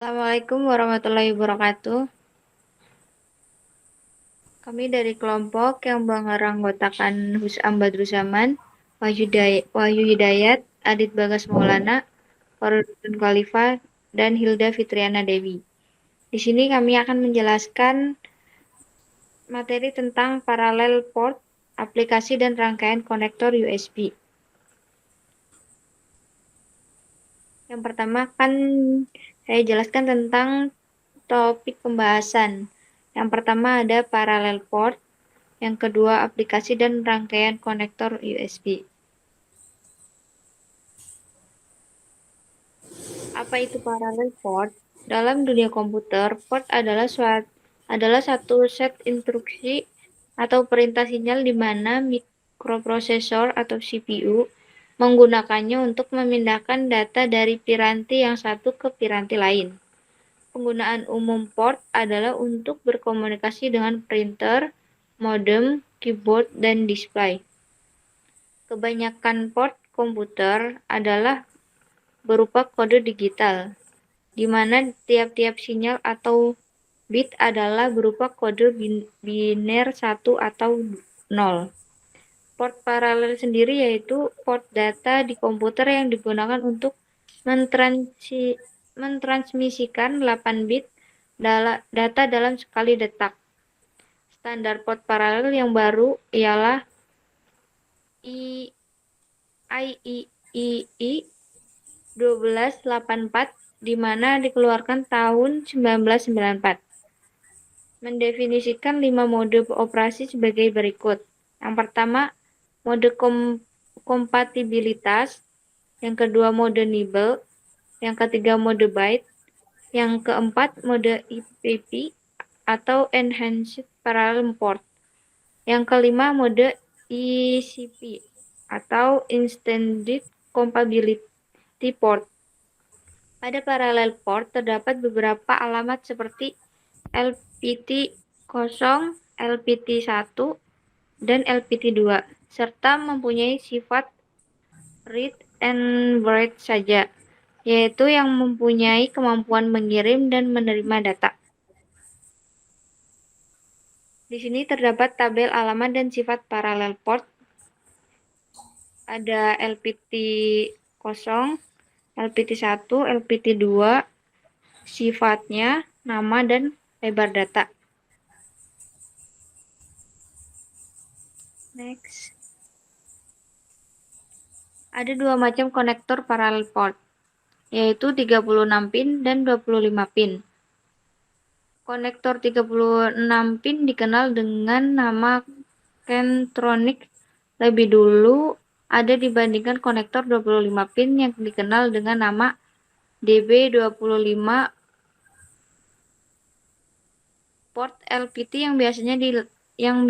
Assalamualaikum warahmatullahi wabarakatuh. Kami dari kelompok yang beranggotakan Husam Badruzzaman, Wahyu Hidayat, Adit Bagas Maulana, Farudin Khalifa, dan Hilda Fitriana Dewi. Di sini kami akan menjelaskan materi tentang parallel port, aplikasi dan rangkaian konektor USB. Yang pertama kan saya jelaskan tentang topik pembahasan. Yang pertama ada parallel port, yang kedua aplikasi dan rangkaian konektor USB. Apa itu parallel port? Dalam dunia komputer, port adalah satu set instruksi atau perintah sinyal di mana mikroprosesor atau CPU menggunakannya untuk memindahkan data dari piranti yang satu ke piranti lain. Penggunaan umum port adalah untuk berkomunikasi dengan printer, modem, keyboard, dan display. Kebanyakan port komputer adalah berupa kode digital, di mana tiap-tiap sinyal atau bit adalah berupa kode biner 1 atau 0. Port paralel sendiri yaitu port data di komputer yang digunakan untuk mentransmisikan 8 bit data dalam sekali detak. Standar port paralel yang baru ialah IEEE 1284 di mana dikeluarkan tahun 1994. Mendefinisikan 5 mode operasi sebagai berikut. Yang pertama, mode kompatibilitas, yang kedua mode nibble, yang ketiga mode byte, yang keempat mode IPP atau Enhanced Parallel Port, yang kelima mode ECP atau Extended Compatibility Port. Pada parallel port terdapat beberapa alamat seperti LPT0, LPT1, dan LPT2, serta mempunyai sifat read and write saja, yaitu yang mempunyai kemampuan mengirim dan menerima data. Di sini terdapat tabel alamat dan sifat parallel port. Ada LPT0, LPT1, LPT2, sifatnya, nama, dan lebar data. Next. Ada dua macam konektor parallel port, yaitu 36 pin dan 25 pin. Konektor 36 pin dikenal dengan nama Kentronic lebih dulu ada dibandingkan konektor 25 pin yang dikenal dengan nama DB25. Port LPT yang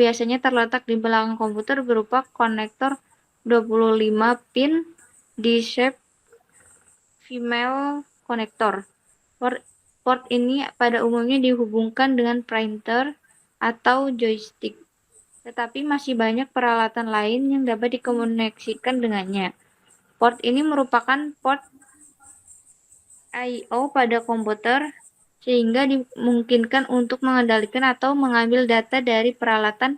biasanya terletak di belakang komputer berupa konektor 25 pin di shape female connector. Port ini pada umumnya dihubungkan dengan printer atau joystick, tetapi masih banyak peralatan lain yang dapat dikoneksikan dengannya. Port ini merupakan port I/O pada komputer, sehingga dimungkinkan untuk mengendalikan atau mengambil data dari peralatan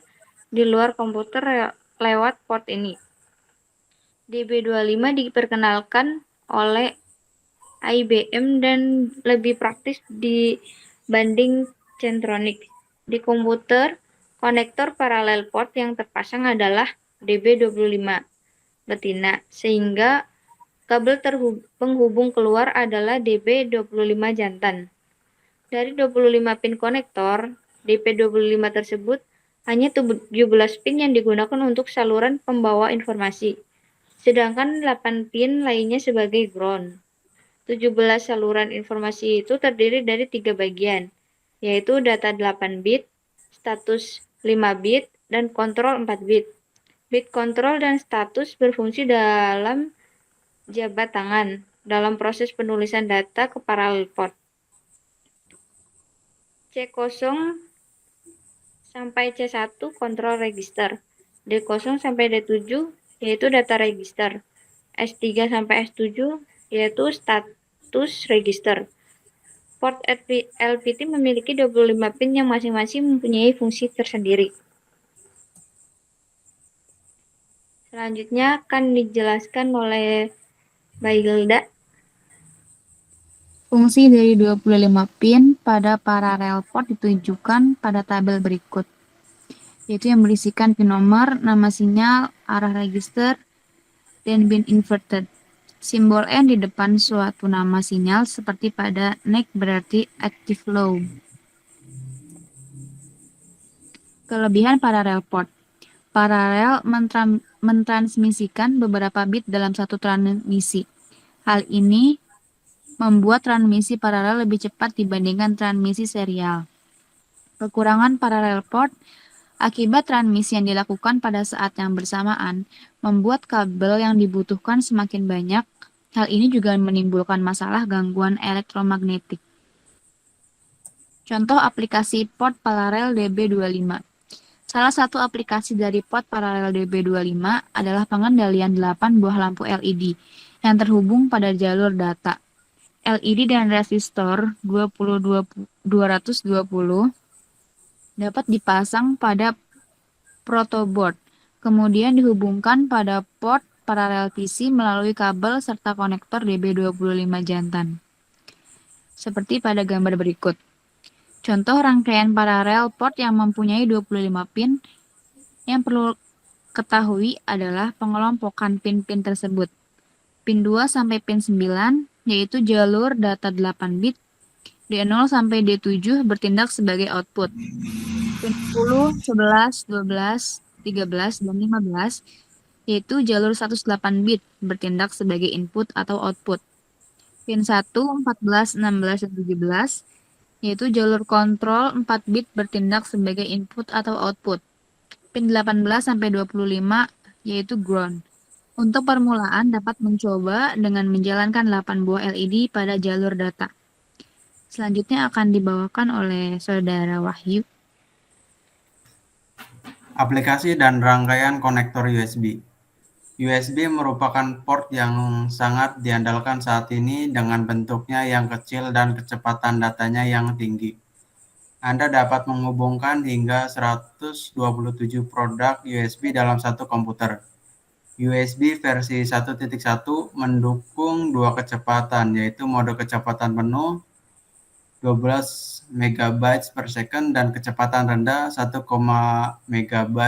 di luar komputer lewat port ini. DB25 diperkenalkan oleh IBM dan lebih praktis dibanding Centronic. Di komputer, konektor parallel port yang terpasang adalah DB25 betina, sehingga kabel penghubung keluar adalah DB25 jantan. Dari 25 pin konektor, DP25 tersebut hanya 17 pin yang digunakan untuk saluran pembawa informasi, sedangkan 8 pin lainnya sebagai ground. 17 saluran informasi itu terdiri dari 3 bagian, yaitu data 8 bit, status 5 bit, dan kontrol 4 bit. Bit kontrol dan status berfungsi dalam jabat tangan dalam proses penulisan data ke parallel port. C0 sampai C1 kontrol register, D0 sampai D7 yaitu data register, S3 sampai S7 yaitu status register. port LPT memiliki 25 pin yang masing-masing mempunyai fungsi tersendiri. Selanjutnya akan dijelaskan oleh Mbak Hilda. Fungsi dari 25 pin pada paralel port ditunjukkan pada tabel berikut, yaitu yang berisikan pin nomor, nama sinyal, arah register, dan bin inverted. Simbol N di depan suatu nama sinyal seperti pada NAC berarti active low. Kelebihan paralel port. Paralel mentransmisikan beberapa bit dalam satu transmisi. Hal ini membuat transmisi paralel lebih cepat dibandingkan transmisi serial. Kekurangan paralel port akibat transmisi yang dilakukan pada saat yang bersamaan membuat kabel yang dibutuhkan semakin banyak. Hal ini juga menimbulkan masalah gangguan elektromagnetik. Contoh aplikasi port paralel DB25. Salah satu aplikasi dari port paralel DB25 adalah pengendalian 8 buah lampu LED yang terhubung pada jalur data. LED dan resistor 220 dapat dipasang pada protoboard, kemudian dihubungkan pada port paralel PC melalui kabel serta konektor DB25 jantan. Seperti pada gambar berikut. Contoh rangkaian paralel port yang mempunyai 25 pin yang perlu ketahui adalah pengelompokan pin-pin tersebut. Pin 2 sampai pin 9 yaitu jalur data 8 bit, D0 sampai D7 bertindak sebagai output. Pin 10, 11, 12, 13, dan 15 yaitu jalur 108 bit bertindak sebagai input atau output. Pin 1, 14, 16, dan 17 yaitu jalur kontrol 4 bit bertindak sebagai input atau output. Pin 18 sampai 25 yaitu ground. Untuk permulaan dapat mencoba dengan menjalankan 8 buah LED pada jalur data. Selanjutnya akan dibawakan oleh Saudara Wahyu. Aplikasi dan rangkaian konektor USB. USB merupakan port yang sangat diandalkan saat ini dengan bentuknya yang kecil dan kecepatan datanya yang tinggi. Anda dapat menghubungkan hingga 127 produk USB dalam satu komputer. USB versi 1.1 mendukung dua kecepatan, yaitu mode kecepatan penuh 12 MB per second dan kecepatan rendah 1, MB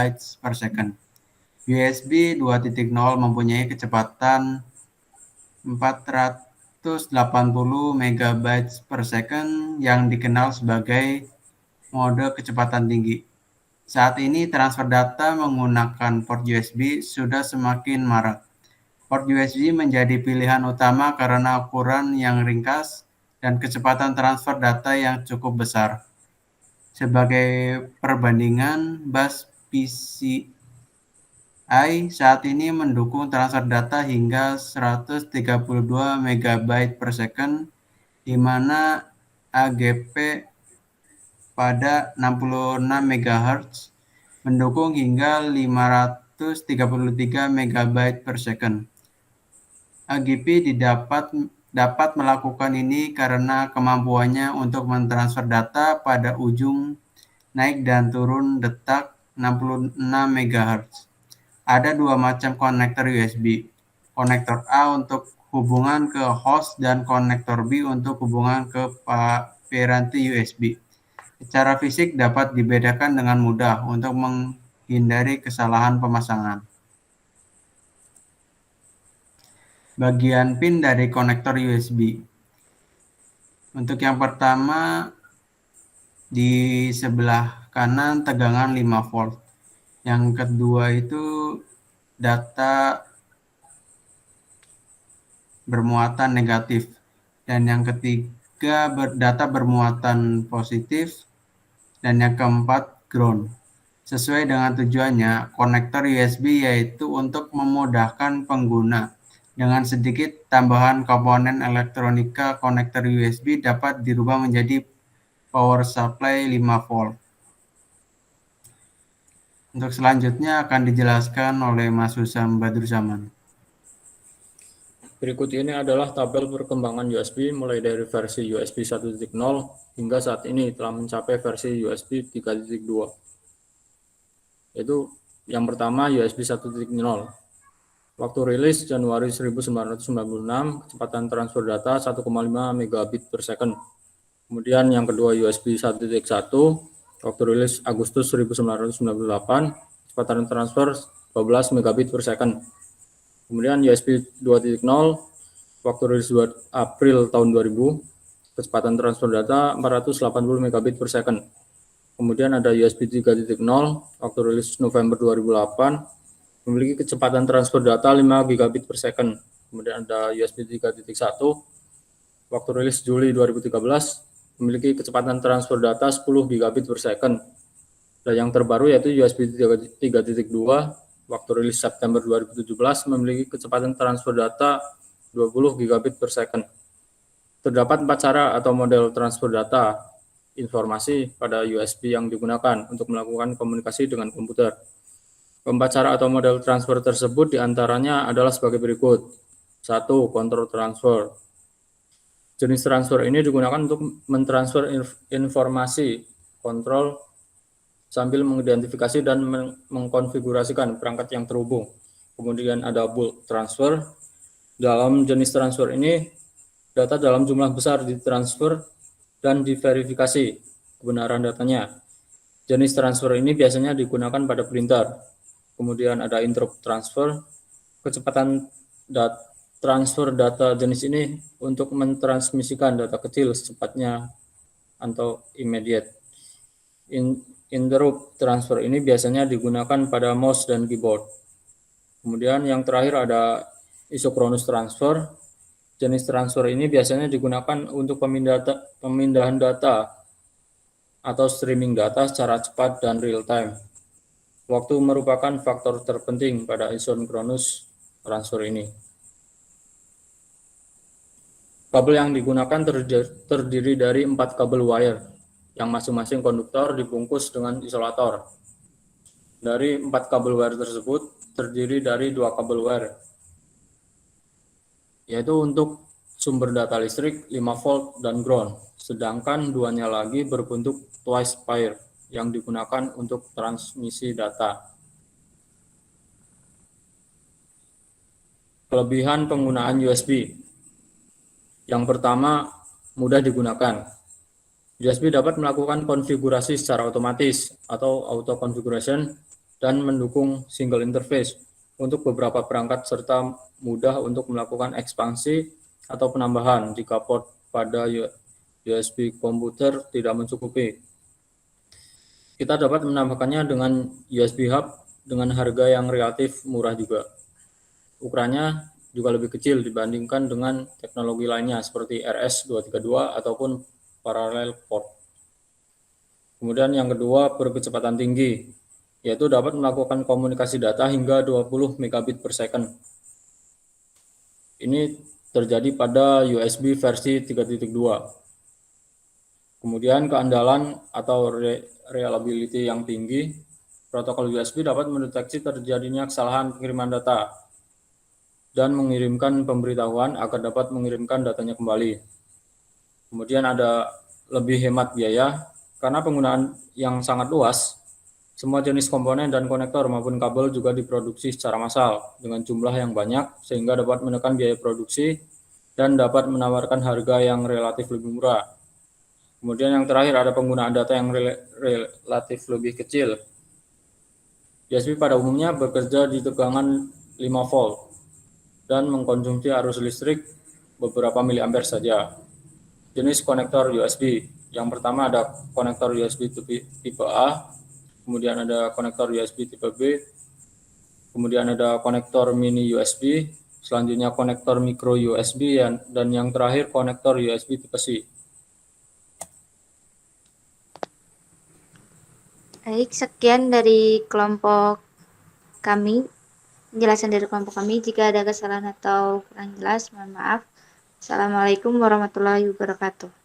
per second. USB 2.0 mempunyai kecepatan 480 MB per second yang dikenal sebagai mode kecepatan tinggi. Saat ini transfer data menggunakan port USB sudah semakin marak. Port USB menjadi pilihan utama karena ukuran yang ringkas dan kecepatan transfer data yang cukup besar. Sebagai perbandingan, bus PCI saat ini mendukung transfer data hingga 132 MB per second, di mana AGP pada 66 MHz mendukung hingga 533 MB per second. AGP dapat melakukan ini karena kemampuannya untuk mentransfer data pada ujung naik dan turun detak 66 MHz. Ada dua macam konektor USB. Konektor A untuk hubungan ke host dan konektor B untuk hubungan ke piranti USB. Secara fisik dapat dibedakan dengan mudah untuk menghindari kesalahan pemasangan. Bagian pin dari konektor USB. Untuk yang pertama, di sebelah kanan tegangan 5 volt. Yang kedua itu data bermuatan negatif. Dan yang ketiga data bermuatan positif. Dan yang keempat ground. Sesuai dengan tujuannya, konektor USB yaitu untuk memudahkan pengguna. Dengan sedikit tambahan komponen elektronika, konektor USB dapat dirubah menjadi power supply 5 volt. Untuk selanjutnya akan dijelaskan oleh Mas Husam Badruzzaman. Berikut ini adalah tabel perkembangan USB mulai dari versi USB 1.0 hingga saat ini telah mencapai versi USB 3.2. Yaitu yang pertama USB 1.0. Waktu rilis Januari 1996, kecepatan transfer data 1,5 megabit per second. Kemudian yang kedua USB 1.1, waktu rilis Agustus 1998, kecepatan transfer 12 megabit per second. Kemudian USB 2.0, waktu rilis 2 April tahun 2000, kecepatan transfer data 480 megabit per second. Kemudian ada USB 3.0, waktu rilis November 2008, memiliki kecepatan transfer data 5 gigabit per second. Kemudian ada USB 3.1, waktu rilis Juli 2013, memiliki kecepatan transfer data 10 gigabit per second. Dan yang terbaru yaitu USB 3.2, waktu rilis September 2017, memiliki kecepatan transfer data 20 gigabit per second. Terdapat 4 cara atau model transfer data informasi pada USB yang digunakan untuk melakukan komunikasi dengan komputer. Keempat cara atau model transfer tersebut diantaranya adalah sebagai berikut. 1. Control transfer. Jenis transfer ini digunakan untuk mentransfer informasi kontrol sambil mengidentifikasi dan mengkonfigurasikan perangkat yang terhubung. Kemudian ada bulk transfer. Dalam jenis transfer ini, data dalam jumlah besar ditransfer dan diverifikasi kebenaran datanya. Jenis transfer ini biasanya digunakan pada printer. Kemudian ada interrupt transfer. Kecepatan transfer data jenis ini untuk mentransmisikan data kecil secepatnya atau immediate. Interrupt transfer ini biasanya digunakan pada mouse dan keyboard. Kemudian yang terakhir ada isochronous transfer. Jenis transfer ini biasanya digunakan untuk pemindahan data atau streaming data secara cepat dan real time. Waktu merupakan faktor terpenting pada isochronous transfer ini. Kabel yang digunakan terdiri dari 4 kabel wire, yang masing-masing konduktor dibungkus dengan isolator. Dari 4 kabel wire tersebut, terdiri dari 2 kabel wire, yaitu untuk sumber data listrik 5 volt dan ground, sedangkan duanya lagi berbentuk twice pair yang digunakan untuk transmisi data. Kelebihan penggunaan USB. Yang pertama, mudah digunakan. USB dapat melakukan konfigurasi secara otomatis atau auto configuration dan mendukung single interface untuk beberapa perangkat serta mudah untuk melakukan ekspansi atau penambahan jika port pada USB komputer tidak mencukupi. Kita dapat menambahkannya dengan USB hub dengan harga yang relatif murah juga. Ukurannya juga lebih kecil dibandingkan dengan teknologi lainnya seperti RS-232 ataupun parallel port. Kemudian yang kedua, berkecepatan tinggi, yaitu dapat melakukan komunikasi data hingga 20 megabit per second. Ini terjadi pada USB versi 3.2. Kemudian keandalan atau reliability yang tinggi, protokol USB dapat mendeteksi terjadinya kesalahan pengiriman data dan mengirimkan pemberitahuan agar dapat mengirimkan datanya kembali. Kemudian ada lebih hemat biaya, karena penggunaan yang sangat luas, semua jenis komponen dan konektor maupun kabel juga diproduksi secara massal dengan jumlah yang banyak sehingga dapat menekan biaya produksi dan dapat menawarkan harga yang relatif lebih murah. Kemudian yang terakhir ada penggunaan data yang relatif lebih kecil. USB pada umumnya bekerja di tegangan 5 volt dan mengkonsumsi arus listrik beberapa miliampere saja. Jenis konektor USB. Yang pertama ada konektor USB tipe A, kemudian ada konektor USB tipe B, kemudian ada konektor mini USB, selanjutnya konektor micro USB, dan yang terakhir konektor USB tipe C. Baik, sekian dari kelompok kami, penjelasan dari kelompok kami. Jika ada kesalahan atau kurang jelas, mohon maaf. Assalamualaikum warahmatullahi wabarakatuh.